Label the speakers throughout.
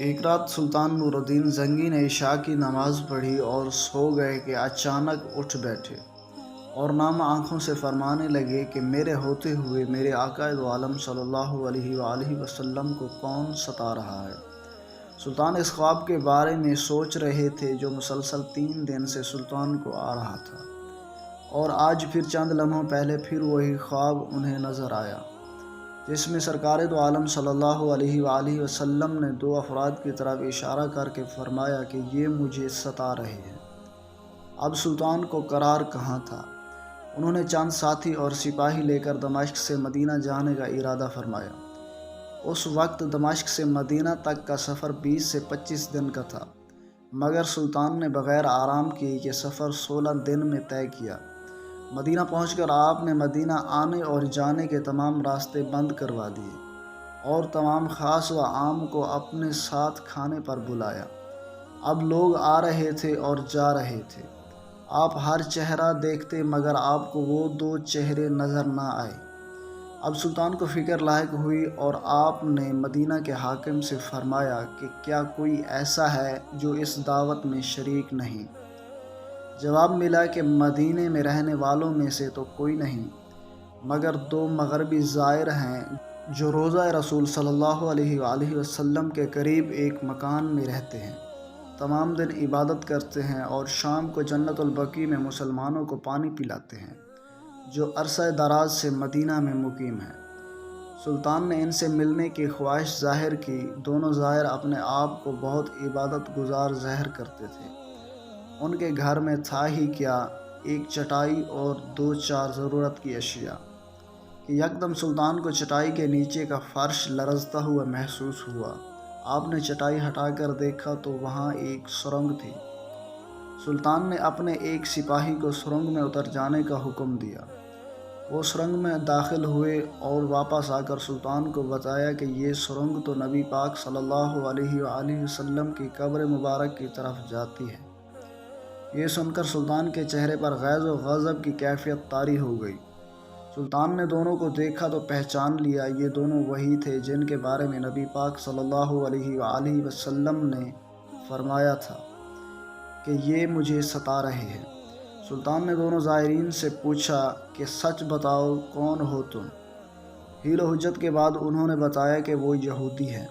Speaker 1: ایک رات سلطان نور الدین زنگی نے عشاء کی نماز پڑھی اور سو گئے کہ اچانک اٹھ بیٹھے اور نام آنکھوں سے فرمانے لگے کہ میرے ہوتے ہوئے میرے آقا دو عالم صلی اللہ علیہ وآلہ وسلم کو کون ستا رہا ہے۔ سلطان اس خواب کے بارے میں سوچ رہے تھے جو مسلسل 3 دن سے سلطان کو آ رہا تھا، اور آج پھر چند لمحوں پہلے پھر وہی خواب انہیں نظر آیا، جس میں سرکار دو عالم صلی اللہ علیہ وآلہ وسلم نے 2 افراد کی طرف اشارہ کر کے فرمایا کہ یہ مجھے ستا رہے ہیں۔ اب سلطان کو قرار کہاں تھا۔ انہوں نے چند ساتھی اور سپاہی لے کر دمشق سے مدینہ جانے کا ارادہ فرمایا۔ اس وقت دمشق سے مدینہ تک کا سفر 20 سے 25 دن کا تھا، مگر سلطان نے بغیر آرام کیے یہ سفر 16 دن میں طے کیا۔ مدینہ پہنچ کر آپ نے مدینہ آنے اور جانے کے تمام راستے بند کروا دیے اور تمام خاص و عام کو اپنے ساتھ کھانے پر بلایا۔ اب لوگ آ رہے تھے اور جا رہے تھے، آپ ہر چہرہ دیکھتے مگر آپ کو وہ 2 چہرے نظر نہ آئے۔ اب سلطان کو فکر لاحق ہوئی اور آپ نے مدینہ کے حاکم سے فرمایا کہ کیا کوئی ایسا ہے جو اس دعوت میں شریک نہیں؟ جواب ملا کہ مدینے میں رہنے والوں میں سے تو کوئی نہیں، مگر 2 مغربی زائر ہیں جو روضہ رسول صلی اللہ علیہ وآلہ وسلم کے قریب ایک مکان میں رہتے ہیں، تمام دن عبادت کرتے ہیں اور شام کو جنت البقیع میں مسلمانوں کو پانی پلاتے ہیں، جو عرصہ دراز سے مدینہ میں مقیم ہیں۔ سلطان نے ان سے ملنے کی خواہش ظاہر کی۔ دونوں زائر اپنے آپ کو بہت عبادت گزار ظاہر کرتے تھے۔ ان کے گھر میں تھا ہی کیا، ایک چٹائی اور 2-4 ضرورت کی اشیاء، کہ یکدم سلطان کو چٹائی کے نیچے کا فرش لرزتا ہوا محسوس ہوا۔ آپ نے چٹائی ہٹا کر دیکھا تو وہاں ایک سرنگ تھی۔ سلطان نے اپنے ایک سپاہی کو سرنگ میں اتر جانے کا حکم دیا۔ وہ سرنگ میں داخل ہوئے اور واپس آ کر سلطان کو بتایا کہ یہ سرنگ تو نبی پاک صلی اللہ علیہ وآلہ وسلم کی قبر مبارک کی طرف جاتی ہے۔ یہ سن کر سلطان کے چہرے پر غیظ و غضب کی کیفیت طاری ہو گئی۔ سلطان نے دونوں کو دیکھا تو پہچان لیا، یہ دونوں وہی تھے جن کے بارے میں نبی پاک صلی اللہ علیہ وآلہ وسلم نے فرمایا تھا کہ یہ مجھے ستا رہے ہیں۔ سلطان نے دونوں زائرین سے پوچھا کہ سچ بتاؤ کون ہو تم؟ حیل و حجت کے بعد انہوں نے بتایا کہ وہ یہودی ہیں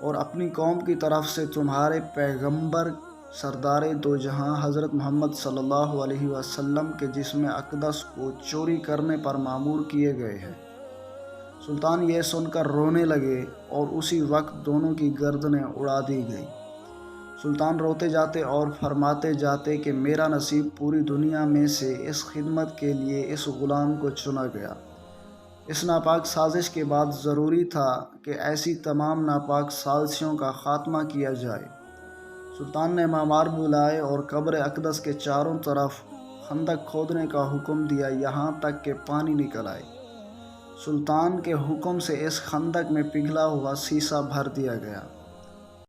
Speaker 1: اور اپنی قوم کی طرف سے تمہارے پیغمبر سردار دو جہاں حضرت محمد صلی اللہ علیہ وسلم کے جسم اقدس کو چوری کرنے پر مامور کیے گئے ہیں۔ سلطان یہ سن کر رونے لگے اور اسی وقت دونوں کی گردنیں اڑا دی گئی۔ سلطان روتے جاتے اور فرماتے جاتے کہ میرا نصیب پوری دنیا میں سے اس خدمت کے لیے اس غلام کو چنا گیا۔ اس ناپاک سازش کے بعد ضروری تھا کہ ایسی تمام ناپاک سازشوں کا خاتمہ کیا جائے۔ سلطان نے معمار بلائے اور قبر اقدس کے چاروں طرف خندق کھودنے کا حکم دیا یہاں تک کہ پانی نکل آئے۔ سلطان کے حکم سے اس خندق میں پگھلا ہوا سیسہ بھر دیا گیا۔